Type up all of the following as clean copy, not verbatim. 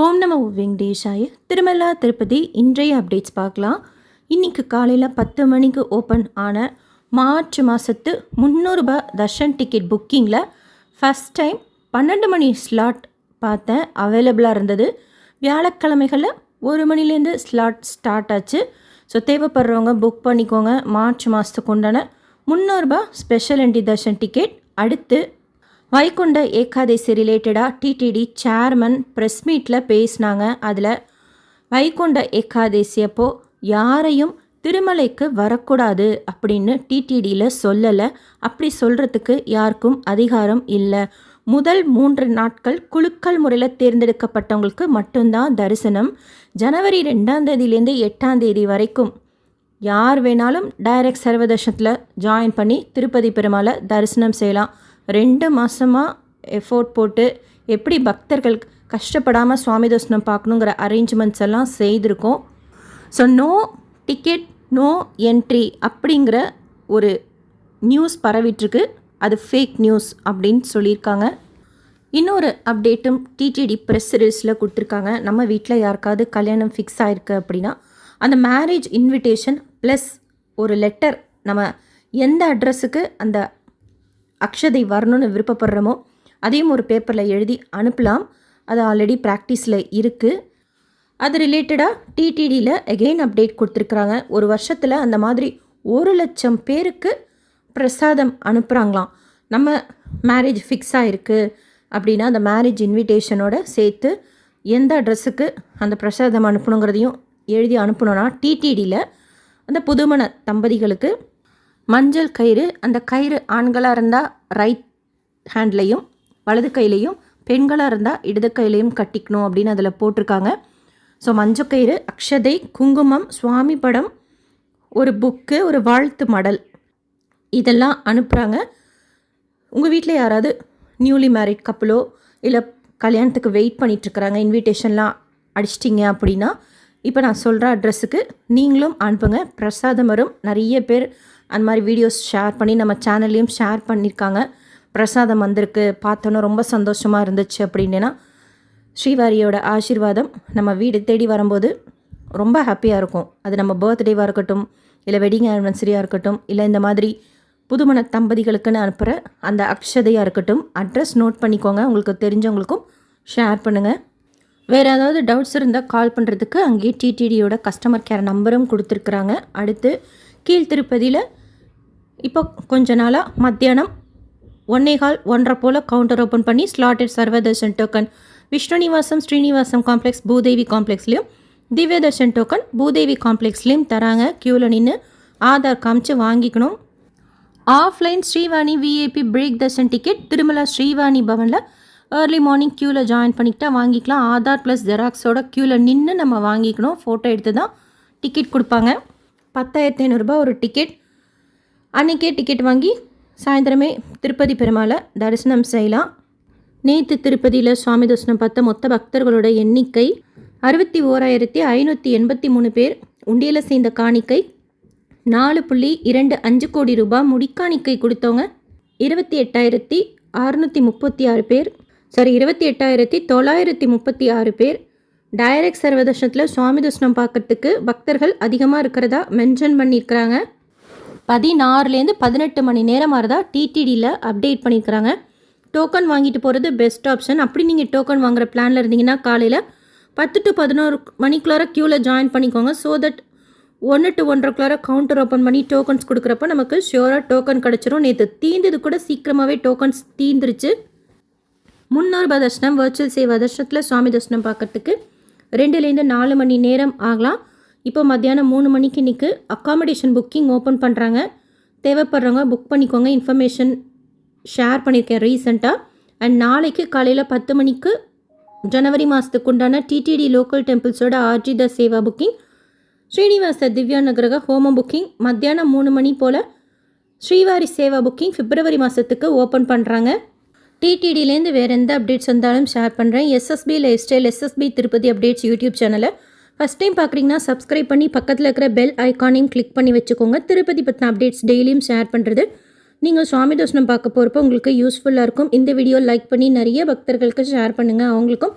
ஓம் நம வெங்கடேஷாய. திருமலா திருப்பதி இன்றைய அப்டேட்ஸ் பார்க்கலாம். இன்றைக்கி காலையில் 10 மணிக்கு ஓப்பன் ஆன மார்ச் மாதத்து 300 ரூபாய் தர்ஷன் டிக்கெட் புக்கிங்கில் ஃபஸ்ட் டைம் 12 மணி ஸ்லாட் பார்த்தேன், அவைலபிளாக இருந்தது. வியாழக்கிழமைகளில் 1 மணிலேருந்து ஸ்லாட் ஸ்டார்ட் ஆச்சு. ஸோ தேவைப்படுறவங்க புக் பண்ணிக்கோங்க. மார்ச் மாதத்துக்கு உண்டான 300 ரூபாய் ஸ்பெஷல் என்ட்ரி தர்ஷன் டிக்கெட். அடுத்து வைகுண்ட ஏகாதசி ரிலேட்டடாக டிடிடி சேர்மன் ப்ரெஸ் மீட்டில் பேசினாங்க. அதில் வைகுண்ட ஏகாதசி அப்போ யாரையும் திருமலைக்கு வரக்கூடாது அப்படின்னு டிடிடியில் சொல்லலை. அப்படி சொல்கிறதுக்கு யாருக்கும் அதிகாரம் இல்லை. முதல் 3 நாட்கள் குலுக்கல் முறையில் தேர்ந்தெடுக்கப்பட்டவங்களுக்கு மட்டும்தான் தரிசனம். ஜனவரி 2ஆம் தேதியிலேருந்து 8ஆம் தேதி வரைக்கும் யார் வேணாலும் டைரக்ட் சர்வதர்ஷனத்தில் ஜாயின் பண்ணி திருப்பதி பெருமாளை தரிசனம் செய்யலாம். 2 மாதமாக எஃபோர்ட் போட்டு எப்படி பக்தர்கள் கஷ்டப்படாமல் சுவாமி தரிசனம் பார்க்கணுங்கிற அரேஞ்ச்மெண்ட்ஸ் எல்லாம் செய்திருக்கோம். So no ticket no entry அப்படிங்கிற ஒரு நியூஸ் பரவிட்டுருக்கு. அது ஃபேக் நியூஸ் அப்படின்னு சொல்லியிருக்காங்க. இன்னொரு அப்டேட்டும் டிடிடி ப்ரெஸ் ரிலீஸில் கொடுத்துருக்காங்க. நம்ம வீட்டில் யாருக்காவது கல்யாணம் ஃபிக்ஸ் ஆகிருக்கு அப்படின்னா அந்த மேரேஜ் இன்விடேஷன் ப்ளஸ் ஒரு லெட்டர், நம்ம எந்த அட்ரஸுக்கு அந்த அக்ஷதை வரணும்னு விருப்பப்படுறோமோ அதையும் ஒரு பேப்பரில் எழுதி அனுப்பலாம். அது ஆல்ரெடி ப்ராக்டிஸில் இருக்குது. அது ரிலேட்டடாக டிடிடியில் எகெயின் அப்டேட் கொடுத்துருக்குறாங்க. ஒரு வருஷத்தில் அந்த மாதிரி 1,00,000 பேருக்கு பிரசாதம் அனுப்புகிறாங்களாம். நம்ம மேரேஜ் ஃபிக்ஸ் ஆகிருக்கு அப்படின்னா அந்த மேரேஜ் இன்விடேஷனோட சேர்த்து எந்த அட்ரஸுக்கு அந்த பிரசாதம் அனுப்பணுங்கிறதையும் எழுதி அனுப்பணுன்னா டிடிடியில் அந்த புதுமண தம்பதிகளுக்கு மஞ்சள் கயிறு, அந்த கயிறு ஆண்களாக இருந்தால் ரைட் ஹேண்ட்லேயும் வலது கையிலையும், பெண்களாக இருந்தால் இடது கையிலையும் கட்டிக்கணும் அப்படின்னு அதில் போட்டிருக்காங்க. ஸோ மஞ்சள் கயிறு, அக்ஷதை, குங்குமம், சுவாமி படம், ஒரு புக்கு, ஒரு வாழ்த்து மடல் இதெல்லாம் அனுப்புகிறாங்க. உங்கள் வீட்டில் யாராவது நியூலி மேரிட் கப்பலோ இல்லை கல்யாணத்துக்கு வெயிட் பண்ணிகிட்ருக்குறாங்க, இன்விடேஷன்லாம் அடிச்சிட்டிங்க அப்படின்னா இப்போ நான் சொல்கிற அட்ரஸுக்கு நீங்களும் அனுப்புங்க. பிரசாதம் வரும். நிறைய பேர் அந்த மாதிரி வீடியோஸ் ஷேர் பண்ணி நம்ம சேனல்லையும் ஷேர் பண்ணியிருக்காங்க. பிரசாதம் வந்திருக்கு, பார்த்தோன்னா ரொம்ப சந்தோஷமாக இருந்துச்சு அப்படின்னா ஸ்ரீவாரியோட ஆசீர்வாதம் நம்ம வீடு தேடி வரும்போது ரொம்ப ஹாப்பியாக இருக்கும். அது நம்ம பர்த்டேவாக இருக்கட்டும், இல்லை வெட்டிங் ஆனிவர்சரியாக இருக்கட்டும், இல்லை இந்த மாதிரி புதுமண தம்பதிகளுக்குன்னு அனுப்புகிற அந்த அக்ஷதையாக இருக்கட்டும். அட்ரஸ் நோட் பண்ணிக்கோங்க. உங்களுக்கு தெரிஞ்சவங்களுக்கும் ஷேர் பண்ணுங்கள். வேறு ஏதாவது டவுட்ஸ் இருந்தால் கால் பண்ணுறதுக்கு அங்கேயே டிடிடியோட கஸ்டமர் கேர் நம்பரும் கொடுத்துருக்குறாங்க. அடுத்து கீழ்த்திருப்பதியில் இப்போ கொஞ்ச நாளாக மத்தியானம் 1:15 1:30 போல் கவுண்டர் ஓப்பன் பண்ணி slotted Sarvadarshan token Vishnunivasam Srinivasam complex Bhudevi காம்ப்ளெக்ஸ்லேயும், திவ்ய தர்ஷன் டோக்கன் பூதேவி காம்ப்ளெக்ஸ்லேயும் தராங்க. க்யூவில் நின்று ஆதார் காமிச்சு வாங்கிக்கணும். Offline Srivani VIP break Darshan ticket Tirumala Srivani பவனில் ஏர்லி மார்னிங் க்யூவில் ஜாயின் பண்ணிக்கிட்டா வாங்கிக்கலாம். ஆதார் ப்ளஸ் ஜெராக்ஸோட க்யூவில் நின்று நம்ம வாங்கிக்கணும். ஃபோட்டோ எடுத்து தான் டிக்கெட் கொடுப்பாங்க. 10,500 ரூபாய் ஒரு டிக்கெட். அன்றைக்கே டிக்கெட் வாங்கி சாயந்தரமே திருப்பதி பெருமாளை தரிசனம் செய்யலாம். நேற்று திருப்பதியில் சுவாமி தரிசனம் பார்த்த மொத்த பக்தர்களோட எண்ணிக்கை 61,583 பேர். உண்டியலை சேர்ந்த காணிக்கை 4.25 கோடி ரூபாய். முடிக்காணிக்கை கொடுத்தவங்க 28,636 பேர். 28,936 பேர். டைரக்ட் சர்வதர்ஷனத்தில் சுவாமி தரிசனம் பார்க்கறதுக்கு பக்தர்கள் அதிகமாக இருக்கிறதா மென்ஷன் பண்ணியிருக்கிறாங்க. 16லேருந்து 18 மணி நேரம் மாதிரி தான் டிடிடியில் அப்டேட் பண்ணியிருக்கிறாங்க. டோக்கன் வாங்கிட்டு போகிறது பெஸ்ட் ஆப்ஷன். அப்படி நீங்கள் டோக்கன் வாங்குகிற பிளானில் இருந்தீங்கன்னா காலையில் 10 to 11 மணிக்குள்ளார க்யூவில் ஜாயின் பண்ணிக்கோங்க. So that 1 to 1:30 counter open பண்ணி டோக்கன்ஸ் கொடுக்குறப்ப நமக்கு ஷியோராக டோக்கன் கிடச்சிரும். நேற்று தீர்ந்தது கூட சீக்கிரமாகவே டோக்கன்ஸ் தீர்ந்துருச்சு. 300 ரூபாய் தர்ஷனம் வர்ச்சுவல் சேவா தர்ஷனத்தில் சுவாமி தரிசனம் பார்க்கறதுக்கு 2லேருந்து 4 மணி நேரம் ஆகலாம். இப்போ மத்தியானம் 3 மணிக்கு இன்றைக்கி அக்காமடேஷன் புக்கிங் ஓப்பன் பண்ணுறாங்க. தேவைப்படுறவங்க புக் பண்ணிக்கோங்க. இன்ஃபர்மேஷன் ஷேர் பண்ணியிருக்கேன் ரீசெண்டாக. அண்ட் நாளைக்கு காலையில் 10 மணிக்கு ஜனவரி மாதத்துக்கு உண்டான டிடிடி லோக்கல் டெம்பிள்ஸோட ஆர்ஜித சேவா புக்கிங், ஸ்ரீனிவாச திவ்யா நகரக ஹோமம் புக்கிங் மத்தியானம் 3 மணி போல், ஸ்ரீவாரி சேவா புக்கிங் பிப்ரவரி மாதத்துக்கு ஓப்பன் பண்ணுறாங்க. டிடிடிலேருந்து வேறு எந்த அப்டேட்ஸ் வந்தாலும் ஷேர் பண்ணுறேன். SSP lifestyle, SSP Tirupati updates YouTube சேனலை ஃபஸ்ட் டைம் பார்க்குறீங்கன்னா சப்ஸ்கிரைப் பண்ணி பக்கத்தில் இருக்கிற பெல் ஐக்கானையும் கிளிக் பண்ணி வச்சுக்கோங்க. திருப்பதி பற்றின அப்டேட்ஸ் டெய்லியும் ஷேர் பண்ணுறது நீங்கள் சுவாமி தரிசனம் பார்க்க போகிறப்போ உங்களுக்கு யூஸ்ஃபுல்லாக இருக்கும். இந்த வீடியோ லைக் பண்ணி நிறைய பக்தர்களுக்கு ஷேர் பண்ணுங்கள். அவங்களுக்கும்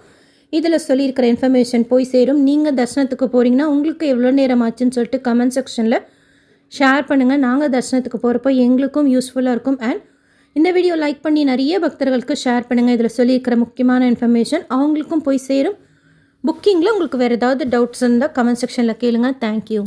இதில் சொல்லியிருக்கிற இன்ஃபர்மேஷன் போய் சேரும். நீங்கள் தரிசனத்துக்கு போகிறீங்கன்னா உங்களுக்கு எவ்வளோ நேரம் ஆச்சுன்னு சொல்லிட்டு கமெண்ட் செக்ஷனில் ஷேர் பண்ணுங்கள். நாங்கள் தரிசனத்துக்கு போகிறப்போ எங்களுக்கும் யூஸ்ஃபுல்லாக இருக்கும். அண்ட் இந்த வீடியோ லைக் பண்ணி நிறைய பக்தர்களுக்கு ஷேர் பண்ணுங்கள். இதில் சொல்லியிருக்கிற முக்கியமான இன்ஃபர்மேஷன் அவங்களுக்கும் போய் சேரும். புக்கிங்கில் உங்களுக்கு வேறு ஏதாவது டவுட்ஸ் இருந்தால் கமெண்ட் செக்ஷனில் கேளுங்க. தேங்க்யூ.